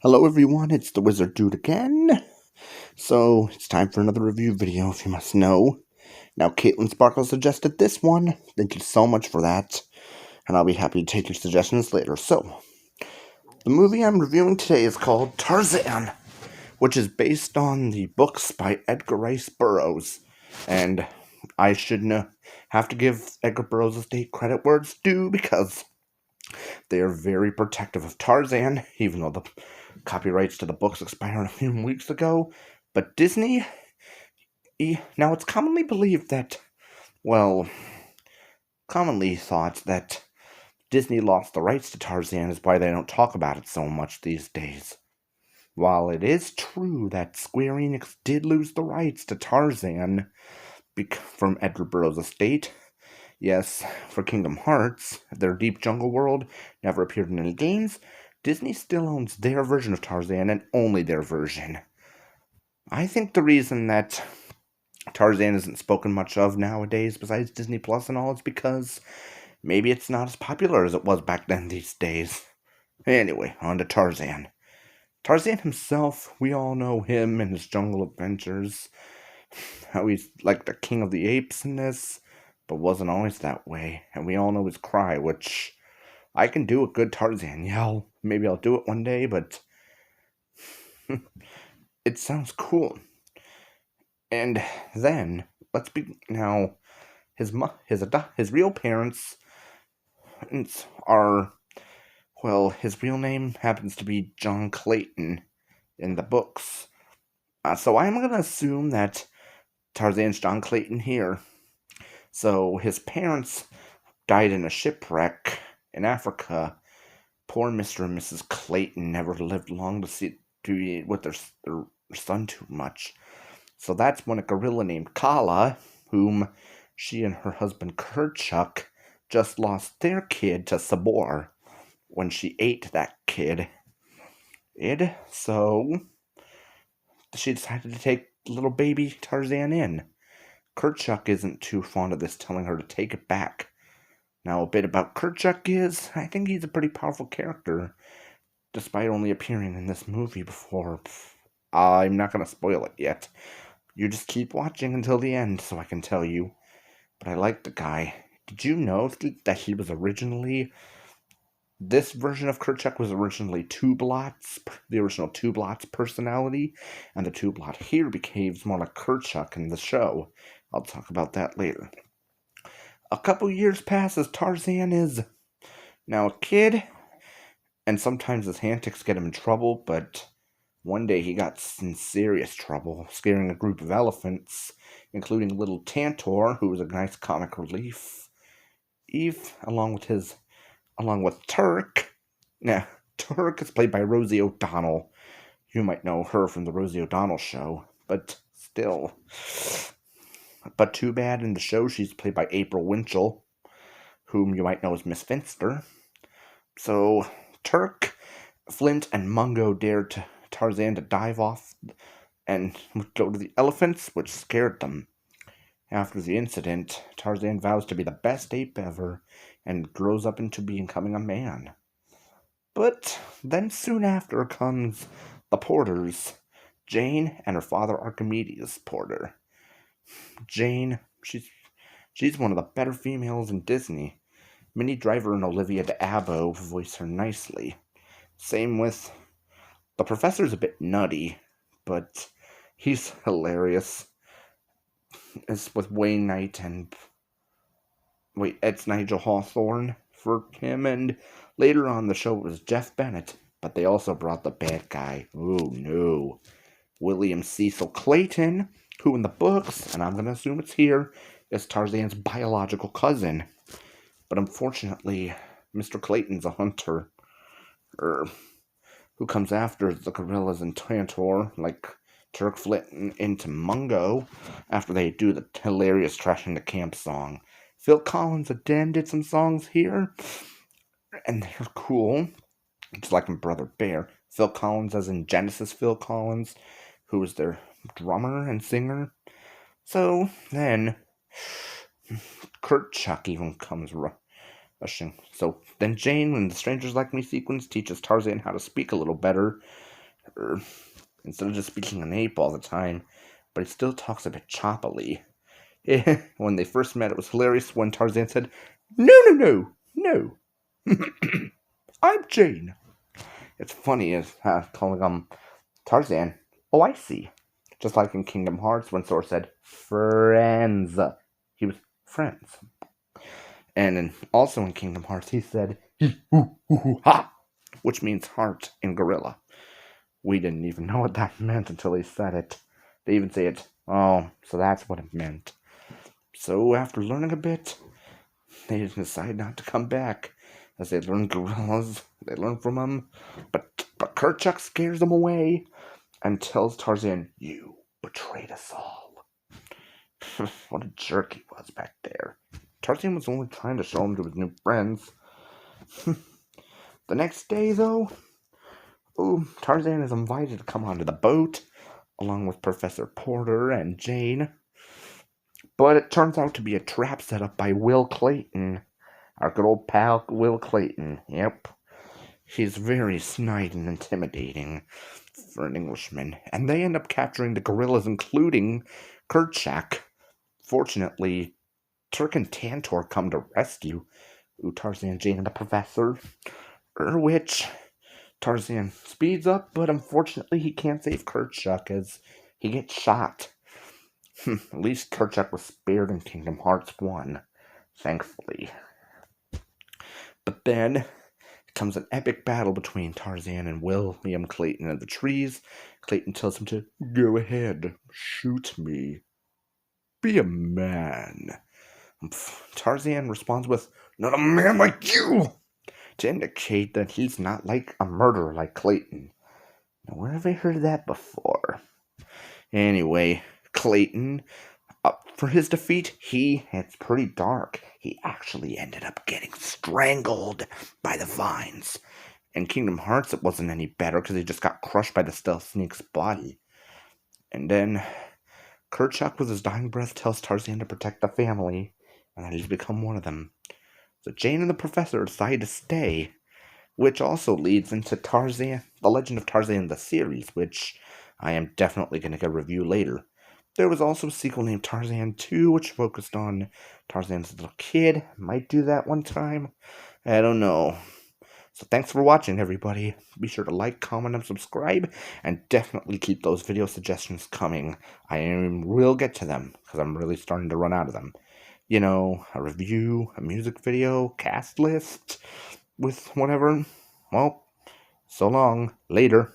Hello everyone, it's the Wizard Dude again. So, it's time for another review video, if you must know. Now, Caitlin Sparkle suggested this one. Thank you so much for that. And I'll be happy to take your suggestions later. So, the movie I'm reviewing today is called Tarzan, which is based on the books by Edgar Burroughs. And I shouldn't have to give Edgar Burroughs Estate credit where it's due because they are very protective of Tarzan, even though the copyrights to the books expired a few weeks ago. But Disney, now it's commonly believed that, commonly thought that Disney lost the rights to Tarzan is why they don't talk about it so much these days. While it is true that Square Enix did lose the rights to Tarzan from Edgar Burroughs Estate, yes, for Kingdom Hearts, their Deep Jungle World never appeared in any games, Disney still owns their version of Tarzan and only their version. I think the reason that Tarzan isn't spoken much of nowadays, besides Disney Plus and all, is because maybe it's not as popular as it was back then these days. Anyway, on to Tarzan. Tarzan himself, we all know him and his jungle adventures, how he's like the king of the apes in this, but wasn't always that way, and we all know his cry, which I can do a good Tarzan yell. Maybe I'll do it one day, but it sounds cool. And then let's be now. His real parents are, his real name happens to be John Clayton in the books. So I'm gonna assume that Tarzan's John Clayton here. So his parents died in a shipwreck in Africa. Poor Mr. and Mrs. Clayton never lived long to be with their son too much. So that's when a gorilla named Kala, whom she and her husband Kerchuk just lost their kid to Sabor when she ate that kid. So she decided to take little baby Tarzan in. Kerchuk isn't too fond of this, telling her to take it back. Now, a bit about Kerchuk is, I think he's a pretty powerful character, despite only appearing in this movie before. I'm not going to spoil it yet. You just keep watching until the end so I can tell you. But I like the guy. Did you know that he was originally... This version of Kerchuk was originally Two Blots, the original Two Blots personality, and the Two Blot here behaves more like Kerchuk in the show. I'll talk about that later. A couple years pass as Tarzan is now a kid, and sometimes his antics get him in trouble, but one day he got in serious trouble, scaring a group of elephants, including little Tantor, who was a nice comic relief. Eve, along with Turk. Now, Turk is played by Rosie O'Donnell. You might know her from the Rosie O'Donnell show, but still. But too bad in the show she's played by April Winchell, whom you might know as Miss Finster. So, Turk, Flint, and Mungo dared Tarzan to dive off and go to the elephants, which scared them. After the incident, Tarzan vows to be the best ape ever and grows up into becoming a man. But then soon after comes the Porters, Jane and her father Archimedes Porter. Jane, she's one of the better females in Disney. Minnie Driver and Olivia d'Abo voice her nicely. Same with... The professor's a bit nutty, but he's hilarious. It's with Wayne Knight and... it's Nigel Hawthorne for him, and later on the show it was Jeff Bennett, but they also brought the bad guy. Oh no. William Cecil Clayton, who in the books, and I'm going to assume it's here, is Tarzan's biological cousin. But unfortunately, Mr. Clayton's a hunter, who comes after the gorillas and Tantor, like Turk, Flint, into Mungo, after they do the hilarious Trash in the Camp song. Phil Collins again did some songs here, and they're cool. Just like my brother Bear. Phil Collins, as in Genesis Phil Collins, who was their drummer and singer. So then, Kerchuk even comes rushing. So then Jane, in the Strangers Like Me sequence, teaches Tarzan how to speak a little better, Er, Instead of just speaking an ape all the time, but he still talks a bit choppily. When they first met, it was hilarious when Tarzan said, "No, no, no, no, I'm Jane." It's funny as calling him Tarzan. Oh, I see. Just like in Kingdom Hearts when Sora said, "Friends." He was friends. And also in Kingdom Hearts, he said, "He, hoo, hoo, hoo, ha," which means heart in gorilla. We didn't even know what that meant until he said it. They even say it, "Oh, so that's what it meant." So after learning a bit, they decide not to come back. As they learn gorillas, they learn from him. But Kerchuk scares them away and tells Tarzan, "You betrayed us all." What a jerk he was back there. Tarzan was only trying to show him to his new friends. The next day, though, Tarzan is invited to come onto the boat, along with Professor Porter and Jane. But it turns out to be a trap set up by Will Clayton. Our good old pal, Will Clayton. Yep. He's very snide and intimidating for an Englishman. And they end up capturing the gorillas, including Kerchak. Fortunately, Turk and Tantor come to rescue Tarzan, Jane, and the Professor. Which Tarzan speeds up, but unfortunately he can't save Kerchak as he gets shot. At least Kerchak was spared in Kingdom Hearts 1, thankfully. But then comes an epic battle between Tarzan and William Clayton in the trees. Clayton tells him to go ahead, shoot me, be a man. Tarzan responds with, "Not a man like you," to indicate that he's not like a murderer like Clayton. Now, where have I heard that before? Anyway, Clayton, for his defeat, it's pretty dark. He actually ended up getting strangled by the vines. In Kingdom Hearts, it wasn't any better because he just got crushed by the stealth sneak's body. And then Kerchuk, with his dying breath, tells Tarzan to protect the family, and that he's become one of them. So Jane and the Professor decide to stay, which also leads into Tarzan, The Legend of Tarzan the series, which I am definitely going to get a review later. There was also a sequel named Tarzan 2, which focused on Tarzan's little kid. Might do that one time. I don't know. So thanks for watching, everybody. Be sure to like, comment, and subscribe, and definitely keep those video suggestions coming. I will get to them, because I'm really starting to run out of them. You know, a review, a music video, cast list, with whatever. Well, so long. Later.